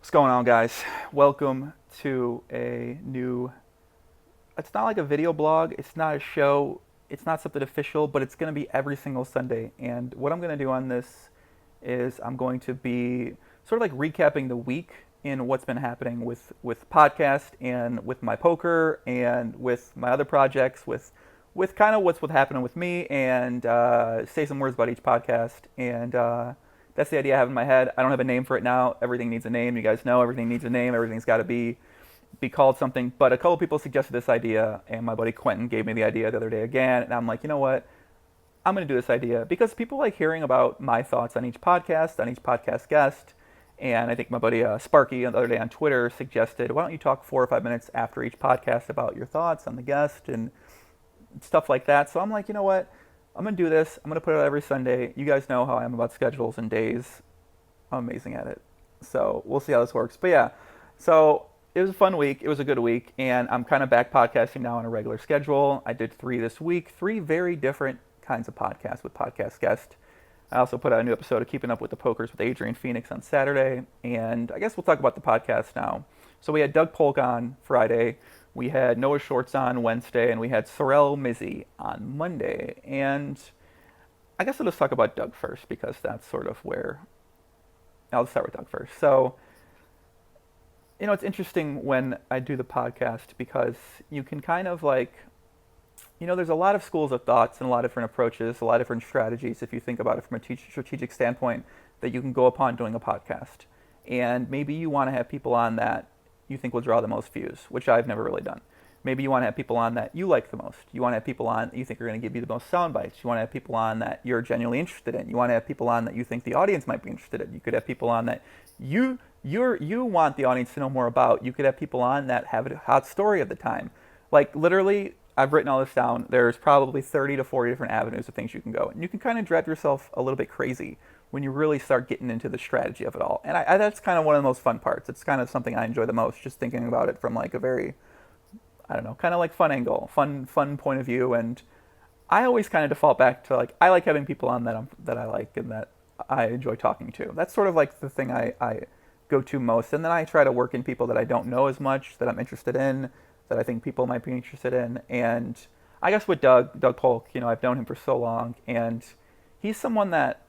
What's going on, guys? Welcome to a new. It's not like a video blog, it's not a show, it's not something official, but it's going to be every single Sunday. And what I'm going to do on this is I'm going to be sort of like recapping the week in what's been happening with podcast and with my poker and with my other projects, with kind of what's happening with me, and say some words about each podcast. And that's the idea I have in my head. I don't have a name for it now. Everything needs a name. You guys know everything needs a name. Everything's got to be called something. But a couple people suggested this idea, and my buddy Quentin gave me the idea the other day again. And I'm like, you know what? I'm going to do this idea because people like hearing about my thoughts on each podcast guest. And I think my buddy Sparky the other day on Twitter suggested, why don't you talk 4 or 5 minutes after each podcast about your thoughts on the guest and stuff like that. So I'm like, you know what? I'm going to do this. I'm going to put it out every Sunday. You guys know how I am about schedules and days. I'm amazing at it. So we'll see how this works. But yeah, so it was a fun week. It was a good week. And I'm kind of back podcasting now on a regular schedule. I did 3 this week, 3 very different kinds of podcasts with podcast guests. I also put out a new episode of Keeping Up with the Pokers with Adrian Phoenix on Saturday. And I guess we'll talk about the podcast now. So we had Doug Polk on Friday. We had Noah Shorts on Wednesday, and we had Sorel Mizzi on Monday. And I guess I'll just talk about Doug first because that's sort of where I'll start with Doug first. So, it's interesting when I do the podcast because you can kind of like, there's a lot of schools of thoughts and a lot of different approaches, a lot of different strategies if you think about it from a strategic standpoint that you can go upon doing a podcast. And maybe you want to have people on that you think will draw the most views, which I've never really done. Maybe you want to have people on that you like the most. You want to have people on that you think are going to give you the most sound bites. You want to have people on that you're genuinely interested in. You want to have people on that you think the audience might be interested in. You could have people on that you want the audience to know more about. You could have people on that have a hot story of the time. Like literally, I've written all this down. There's probably 30 to 40 different avenues of things you can go. And you can kind of drive yourself a little bit crazy when you really start getting into the strategy of it all. And that's kind of one of the most fun parts. It's kind of something I enjoy the most, just thinking about it from like a very, I don't know, kind of like fun angle, fun point of view. And I always kind of default back to like, I like having people on that I like and that I enjoy talking to. That's sort of like the thing I go to most. And then I try to work in people that I don't know as much, that I'm interested in, that I think people might be interested in. And I guess with Doug Polk, I've known him for so long, and he's someone that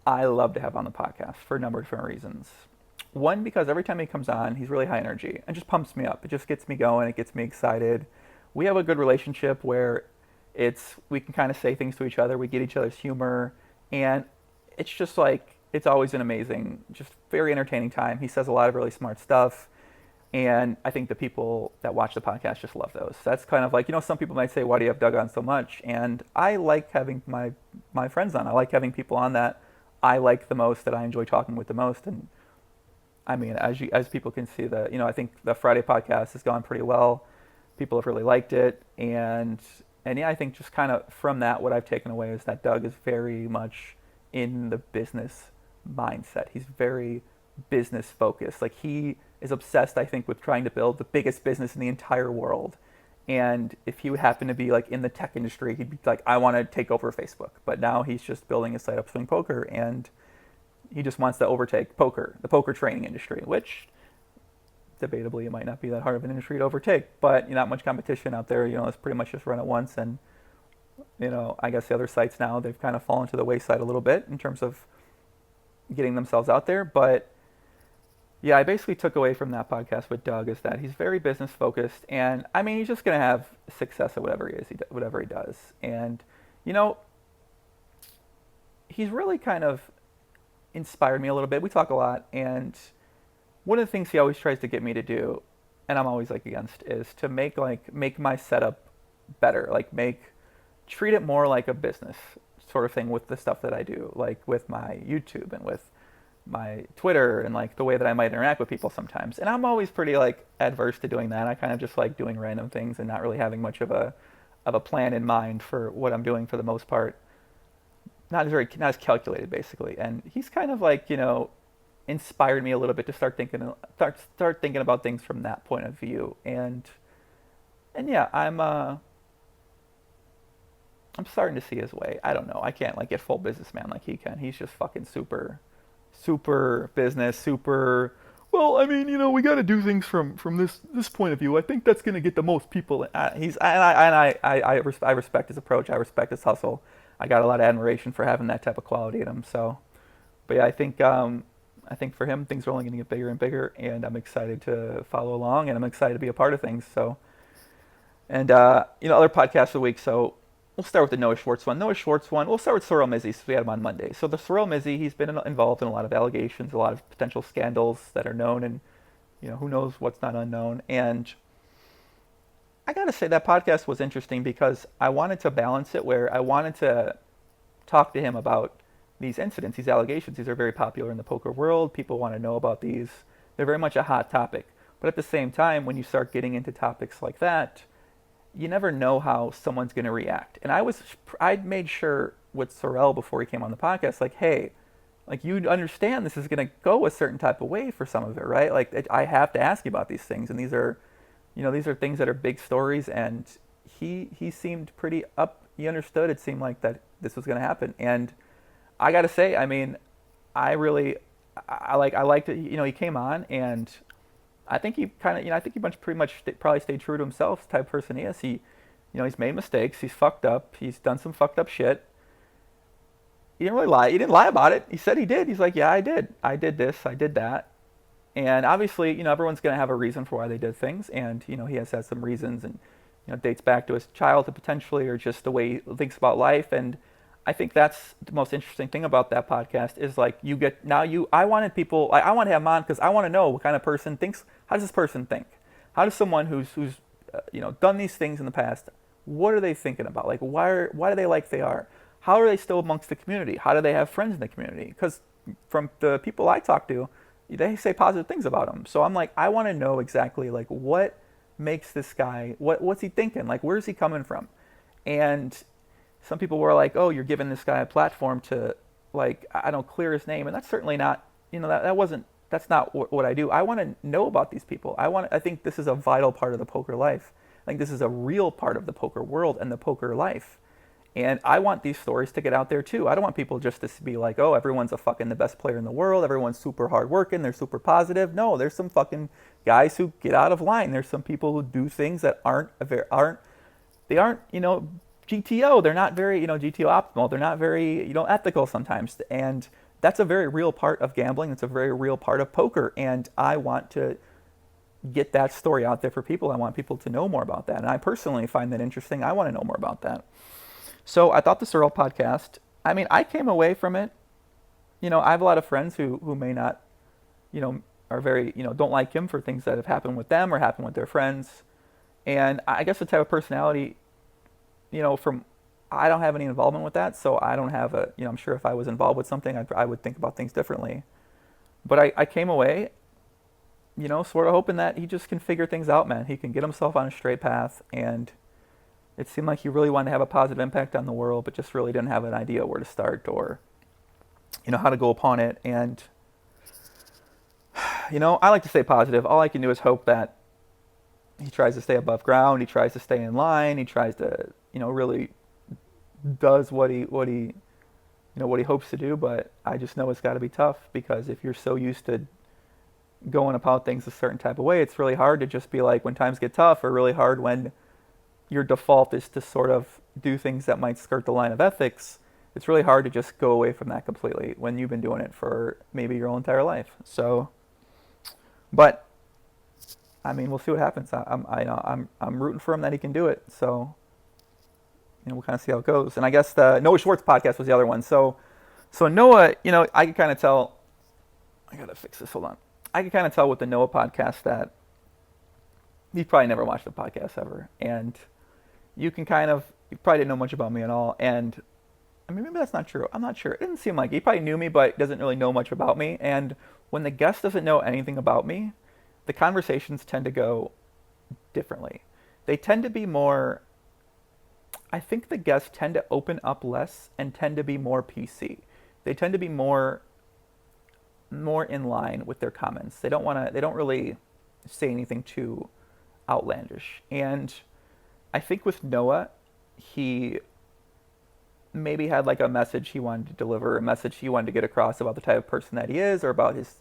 I love to have on the podcast for a number of different reasons. One, because every time he comes on, he's really high energy and just pumps me up. It just gets me going. It gets me excited. We have a good relationship where we can kind of say things to each other. We get each other's humor, and it's just like, it's always an amazing, just very entertaining time. He says a lot of really smart stuff. And I think the people that watch the podcast just love those. That's kind of like, some people might say, why do you have Doug on so much? And I like having my friends on. I like having people on that I like the most, that I enjoy talking with the most. And I mean, as people can see, I think the Friday podcast has gone pretty well. People have really liked it. And yeah, I think just kind of from that, what I've taken away is that Doug is very much in the business mindset. He's very business focused. Like he is obsessed, I think, with trying to build the biggest business in the entire world. And if he would happen to be like in the tech industry, he'd be like, I want to take over Facebook. But now he's just building a site up Swing Poker, and he just wants to overtake the poker training industry, which debatably it might not be that hard of an industry to overtake. But not much competition out there. It's pretty much just run it once. And I guess the other sites now, they've kind of fallen to the wayside a little bit in terms of getting themselves out there. But yeah, I basically took away from that podcast with Doug is that he's very business focused, and I mean, he's just gonna have success at whatever he does. And he's really kind of inspired me a little bit. We talk a lot, and one of the things he always tries to get me to do, and I'm always like against, is to make my setup better, treat it more like a business sort of thing with the stuff that I do, like with my YouTube and with my Twitter and like the way that I might interact with people sometimes. And I'm always pretty like adverse to doing that. I kind of just like doing random things and not really having much of a plan in mind for what I'm doing for the most part. Not as calculated basically. And he's kind of like, inspired me a little bit to start thinking about things from that point of view. And yeah, I'm starting to see his way. I don't know. I can't like get full businessman like he can. He's just fucking super business, super well, I mean, we got to do things from this point of view. I think that's going to get the most people. He's I respect his approach. I respect his hustle. I got a lot of admiration for having that type of quality in him. So, but yeah, I think for him things are only going to get bigger and bigger, and I'm excited to follow along, and I'm excited to be a part of things. So, and other podcasts of the week. So we'll start with the Noah Schwartz one. Noah Schwartz one. We'll start with Sorel Mizzi since we had him on Monday. So the Sorel Mizzi, he's been involved in a lot of allegations, a lot of potential scandals that are known, and who knows what's not unknown. And I gotta say that podcast was interesting because I wanted to balance it where I wanted to talk to him about these incidents, these allegations. These are very popular in the poker world. People want to know about these. They're very much a hot topic. But at the same time, when you start getting into topics like that, you never know how someone's going to react. And I'd made sure with Sorel before he came on the podcast, like, hey, like you understand this is going to go a certain type of way for some of it, right? Like I have to ask you about these things, and these are things that are big stories. And he seemed pretty up. He understood. It seemed like that this was going to happen, and I got to say, I mean, I liked it. He came on, and I think he kind of, I think he pretty much probably stayed true to himself, type of person he is. He's made mistakes. He's fucked up. He's done some fucked up shit. He didn't really lie. He didn't lie about it. He said he did. He's like, yeah, I did. I did this. I did that. And obviously, everyone's going to have a reason for why they did things. And, he has had some reasons, and, dates back to his childhood potentially, or just the way he thinks about life. And I think that's the most interesting thing about that podcast is like I wanted people, I want to have him on because I want to know what kind of person thinks. How does this person think? How does someone who's done these things in the past, what are they thinking about? Like why do they like they are? How are they still amongst the community? How do they have friends in the community? Because from the people I talk to, they say positive things about them. So I'm like, I want to know exactly like what makes this guy, what's he thinking? Like where's he coming from? And some people were like, "Oh, you're giving this guy a platform to, like, I don't clear his name," and that's certainly not, that's not what I do. I want to know about these people. I think this is a vital part of the poker life. I think this is a real part of the poker world and the poker life, and I want these stories to get out there too. I don't want people just to be like, "Oh, everyone's a fucking the best player in the world. Everyone's super hardworking. They're super positive." No, there's some fucking guys who get out of line. There's some people who do things that aren't GTO, they're not very, GTO optimal. They're not very, ethical sometimes. And that's a very real part of gambling. It's a very real part of poker. And I want to get that story out there for people. I want people to know more about that. And I personally find that interesting. I want to know more about that. So I thought the Sorel podcast, I mean, I came away from it. I have a lot of friends who may not, are very, don't like him for things that have happened with them or happened with their friends. And I guess the type of personality, I don't have any involvement with that, so I don't have I'm sure if I was involved with something, I would think about things differently. But I came away, sort of hoping that he just can figure things out, man. He can get himself on a straight path, and it seemed like he really wanted to have a positive impact on the world, but just really didn't have an idea where to start or, how to go upon it. And, I like to stay positive. All I can do is hope that he tries to stay above ground. He tries to stay in line. He tries to, really does what he hopes to do. But I just know it's got to be tough because if you're so used to going about things a certain type of way, it's really hard to just be like when times get tough, or really hard when your default is to sort of do things that might skirt the line of ethics. It's really hard to just go away from that completely when you've been doing it for maybe your whole entire life. So, but I mean, we'll see what happens. I'm rooting for him that he can do it. So, we'll kind of see how it goes. And I guess the Noah Schwartz podcast was the other one. So Noah, I can kind of tell. I gotta fix this. Hold on. I can kind of tell with the Noah podcast that he probably never watched the podcast ever, and you probably didn't know much about me at all. And I mean, maybe that's not true. I'm not sure. It didn't seem like he probably knew me, but doesn't really know much about me. And when the guest doesn't know anything about me, the conversations tend to go differently. They tend to be more, I think the guests tend to open up less and tend to be more PC. They tend to be more in line with their comments. They don't really say anything too outlandish. And I think with Noah, he maybe had like a message he wanted to deliver, a message he wanted to get across about the type of person that he is, or about his,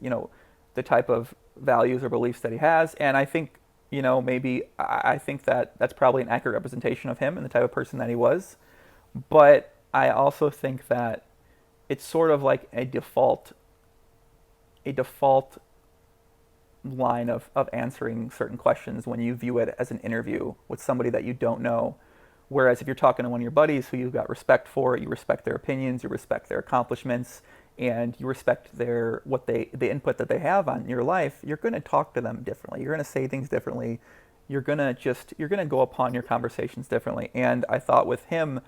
the type of values or beliefs that he has. And I think, maybe I think that that's probably an accurate representation of him and the type of person that he was. But I also think that it's sort of like a default line of answering certain questions when you view it as an interview with somebody that you don't know. Whereas if you're talking to one of your buddies who you've got respect for, you respect their opinions, you respect their accomplishments, and you respect the input that they have on your life, you're going to talk to them differently. You're going to say things differently. You're going to go upon your conversations differently. And I thought with him,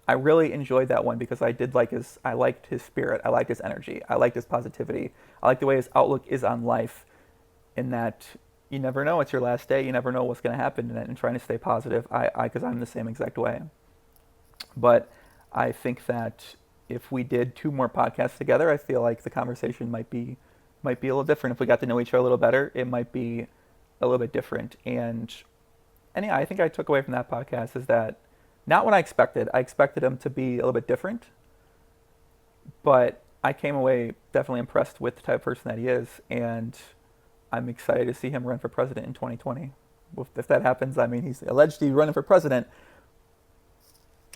I really enjoyed that one because I liked his spirit, I liked his energy, I liked his positivity, I liked the way his outlook is on life. In that you never know, it's your last day, you never know what's going to happen, and trying to stay positive. Because I'm the same exact way. But I think that if we did 2 more podcasts together, I feel like the conversation might be a little different. If we got to know each other a little better, it might be a little bit different. And yeah, I think I took away from that podcast is that not what I expected. I expected him to be a little bit different, but I came away definitely impressed with the type of person that he is, and I'm excited to see him run for president in 2020. If that happens, I mean, he's alleged to be running for president.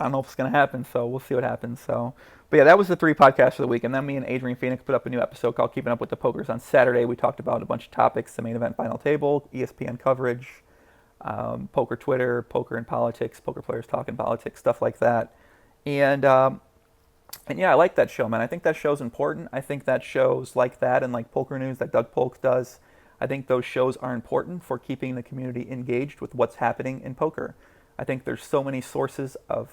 I don't know if it's going to happen, so we'll see what happens. But yeah, that was the 3 podcasts of the week. And then me and Adrian Phoenix put up a new episode called Keeping Up with the Pokers on Saturday. We talked about a bunch of topics: the main event, final table, ESPN coverage, poker Twitter, poker and politics, poker players talking politics, stuff like that. And yeah, I like that show, man. I think that show's important. I think that shows like that and like Poker News that Doug Polk does, I think those shows are important for keeping the community engaged with what's happening in poker. I think there's so many sources of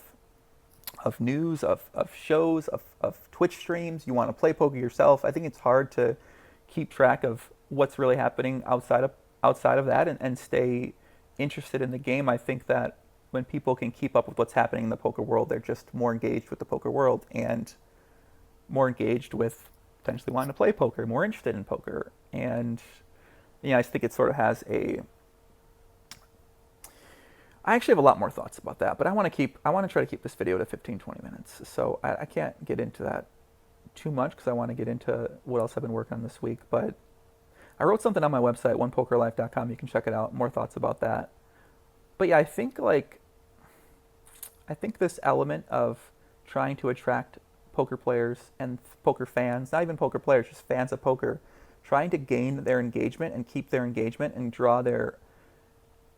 news, of shows, of Twitch streams. You want to play poker yourself. I think it's hard to keep track of what's really happening outside of that and stay interested in the game. I think that when people can keep up with what's happening in the poker world, they're just more engaged with the poker world and more engaged with potentially wanting to play poker, more interested in poker. And I think it sort of has I actually have a lot more thoughts about that, but I want to try to keep this video to 15-20 minutes. So I can't get into that too much because I want to get into what else I've been working on this week. But I wrote something on my website, onepokerlife.com. You can check it out. More thoughts about that. But yeah, I think this element of trying to attract poker players and poker fans, not even poker players, just fans of poker, trying to gain their engagement and keep their engagement and draw their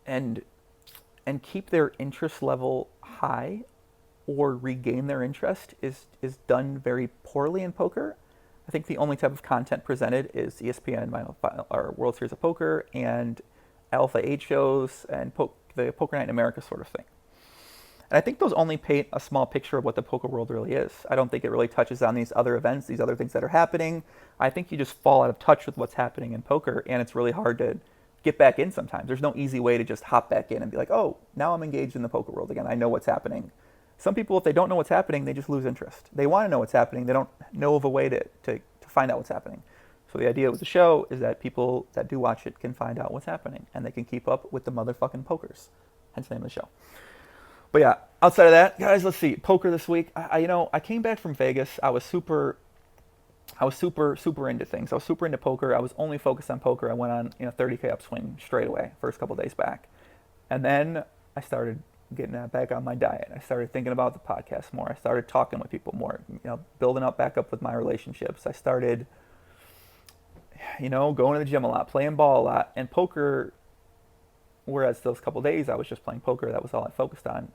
and keep their interest level high or regain their interest is done very poorly in poker. I think the only type of content presented is ESPN or World Series of Poker and Alpha 8 shows and the Poker Night in America sort of thing. And I think those only paint a small picture of what the poker world really is. I don't think it really touches on these other events, these other things that are happening. I think you just fall out of touch with what's happening in poker, and it's really hard to get back in sometimes. There's no easy way to just hop back in and be like, oh, now I'm engaged in the poker world again. I know what's happening. Some people, if they don't know what's happening, they just lose interest. They want to know what's happening. They don't know of a way to find out what's happening. So the idea with the show is that people that do watch it can find out what's happening, and they can keep up with the motherfucking pokers. Hence the name of the show. But yeah, outside of that, guys, let's see. Poker this week. I came back from Vegas. I was super into things. I was super into poker. I was only focused on poker. I went on 30K upswing straight away, first couple days back. And then I started getting back on my diet. I started thinking about the podcast more. I started talking with people more, building back up with my relationships. I started, going to the gym a lot, playing ball a lot, and poker, whereas those couple days I was just playing poker, that was all I focused on.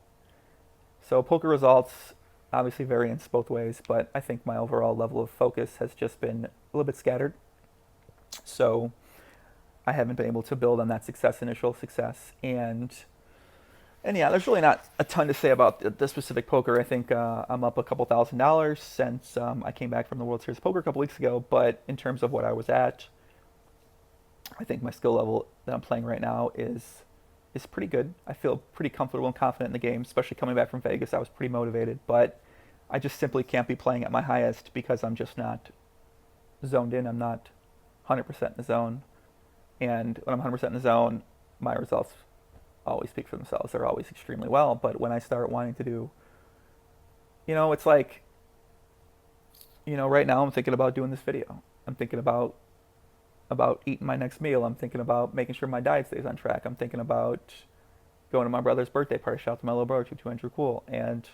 So poker results obviously variance both ways, but I think my overall level of focus has just been a little bit scattered. So I haven't been able to build on that initial success. And yeah, there's really not a ton to say about the specific poker. I think I'm up a couple $1,000 since I came back from the World Series of Poker a couple weeks ago. But in terms of what I was at, I think my skill level that I'm playing right now is pretty good. I feel pretty comfortable and confident in the game, especially coming back from Vegas. I was pretty motivated, but I just simply can't be playing at my highest because I'm just not zoned in. I'm not 100% in the zone. And when I'm 100% in the zone, my results always speak for themselves. They're always extremely well. But when I start wanting to do, it's like, right now I'm thinking about doing this video. I'm thinking about about eating my next meal. I'm thinking about making sure my diet stays on track. I'm thinking about going to my brother's birthday party. Shout out to my little brother, to Andrew Cool. And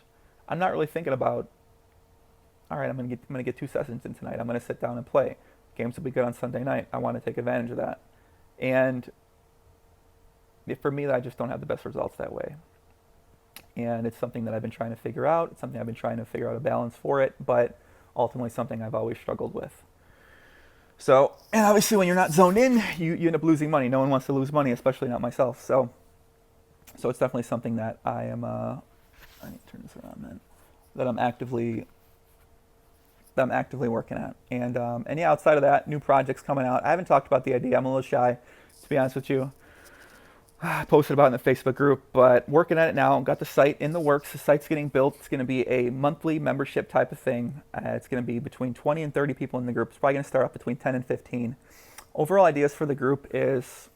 I'm not really thinking about, all right, I'm gonna get 2 sessions in tonight. I'm gonna sit down and play. Games will be good on Sunday night. I want to take advantage of that. And for me, I just don't have the best results that way. And it's something that I've been trying to figure out. It's something I've been trying to figure out a balance for it, but ultimately something I've always struggled with. So, and obviously when you're not zoned in, you end up losing money. No one wants to lose money, especially not myself. So it's definitely something that I am, I need to turn this around, man, that I'm actively working at. And yeah, outside of that, new projects coming out. I haven't talked about the idea. I'm a little shy, to be honest with you. I posted about it in the Facebook group, but working at it now. Got the site in the works. The site's getting built. It's going to be a monthly membership type of thing. It's going to be between 20 and 30 people in the group. It's probably going to start off between 10 and 15. Overall ideas for the group is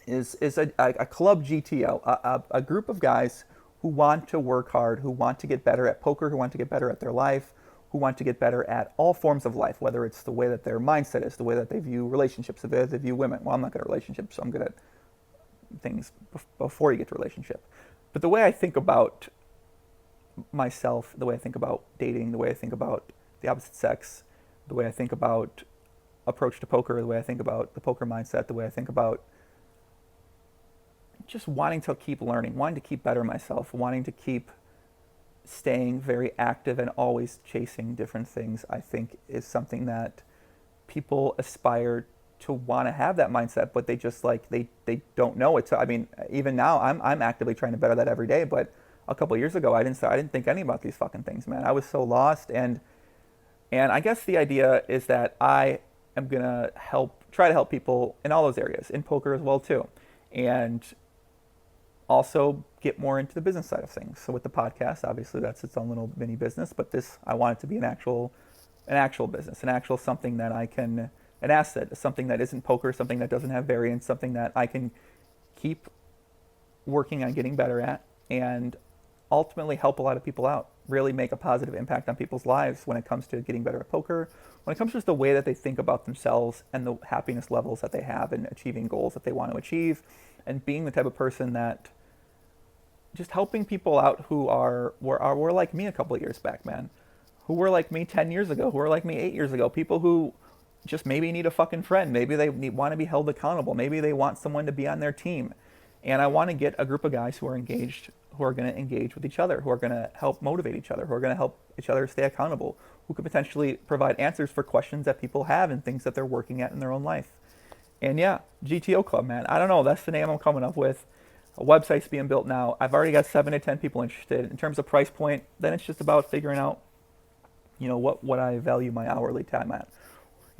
a club GTO, a group of guys who want to work hard, who want to get better at poker, who want to get better at their life, who want to get better at all forms of life, whether it's the way that their mindset is, the way that they view relationships, the way that they view women. Well, I'm not good at relationships, so I'm good at things before you get to a relationship. But the way I think about myself, the way I think about dating, the way I think about the opposite sex, the way I think about approach to poker, the way I think about the poker mindset, the way I think about just wanting to keep learning, wanting to keep better myself, wanting to keep staying very active and always chasing different things, I think is something that people aspire to want to have that mindset, but they just they don't know it. So I mean, even now I'm actively trying to better that every day, but a couple of years ago I didn't think any about these fucking things, man. I was so lost, and I guess the idea is that I am going to try to help people in all those areas, in poker as well too. And also get more into the business side of things. So with the podcast, obviously that's its own little mini business, but this, I want it to be an actual business, an actual something that I can, an asset, something that isn't poker, something that doesn't have variance, something that I can keep working on getting better at, and ultimately help a lot of people out, really make a positive impact on people's lives when it comes to getting better at poker, when it comes to just the way that they think about themselves and the happiness levels that they have and achieving goals that they want to achieve, and being the type of person that just helping people out who were like me a couple of years back, man, who were like me 10 years ago, who were like me 8 years ago, people who just maybe need a fucking friend, maybe they want to be held accountable, maybe they want someone to be on their team. And I want to get a group of guys who are engaged, who are going to engage with each other, who are going to help motivate each other, who are going to help each other stay accountable, who could potentially provide answers for questions that people have and things that they're working at in their own life. And yeah, GTO Club, man. I don't know. That's the name I'm coming up with. A website's being built now. I've already got 7 to 10 people interested. In terms of price point, then it's just about figuring out, what I value my hourly time at.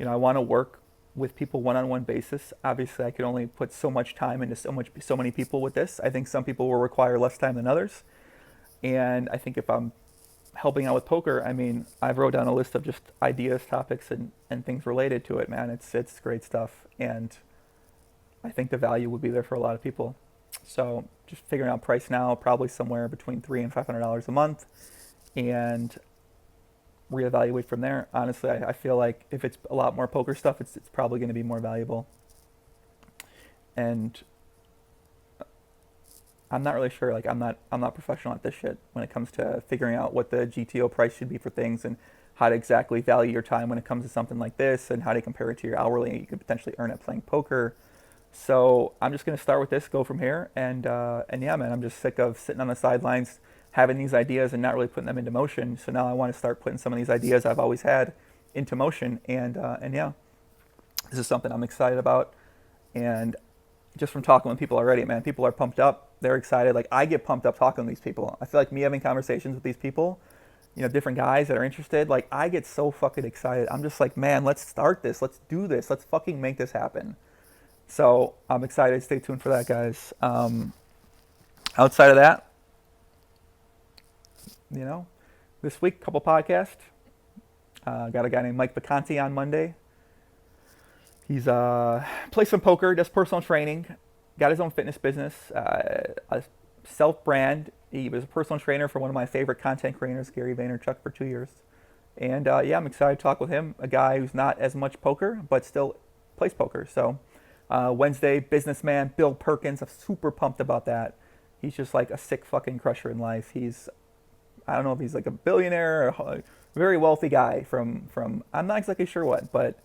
I want to work with people one-on-one basis. Obviously, I could only put so much time into so many people with this. I think some people will require less time than others. And I think if I'm helping out with poker, I mean, I've wrote down a list of just ideas, topics, and things related to it, man. It's great stuff. And I think the value would be there for a lot of people. So just figuring out price now, probably somewhere between $300 and $500 a month, and reevaluate from there. Honestly, I feel like if it's a lot more poker stuff, it's probably going to be more valuable. And I'm not really sure. Like I'm not professional at this shit when it comes to figuring out what the GTO price should be for things and how to exactly value your time when it comes to something like this and how to compare it to your hourly you could potentially earn at playing poker. So I'm just going to start with this, go from here, and yeah, man, I'm just sick of sitting on the sidelines, having these ideas and not really putting them into motion. So now I want to start putting some of these ideas I've always had into motion, and yeah, this is something I'm excited about. And just from talking with people already, man, people are pumped up. They're excited. Like I get pumped up talking to these people. I feel like me having conversations with these people, different guys that are interested, like I get so fucking excited. I'm just like, man, let's start this. Let's do this. Let's fucking make this happen. So I'm excited. Stay tuned for that, guys. Outside of that, this week, couple podcasts. Got a guy named Mike Bacanti on Monday. He's plays some poker, does personal training, got his own fitness business, a self-brand. He was a personal trainer for one of my favorite content creators, Gary Vaynerchuk, for 2 years. And yeah, I'm excited to talk with him, a guy who's not as much poker, but still plays poker. So Wednesday, businessman Bill Perkins. I'm super pumped about that. He's just like a sick fucking crusher in life. I don't know if he's like a billionaire or a very wealthy guy from I'm not exactly sure what, but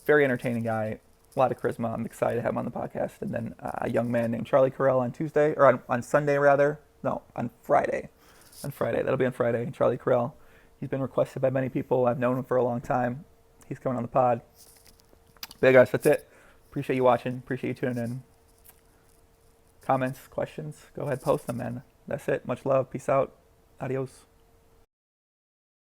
very entertaining guy. A lot of charisma. I'm excited to have him on the podcast. And then a young man named Charlie Carell on Tuesday, or on Sunday rather. No, on Friday. On Friday. That'll be on Friday. Charlie Carell. He's been requested by many people. I've known him for a long time. He's coming on the pod. But yeah, guys, that's it. Appreciate you watching. Appreciate you tuning in. Comments, questions, go ahead, post them, man. That's it. Much love. Peace out. Adios.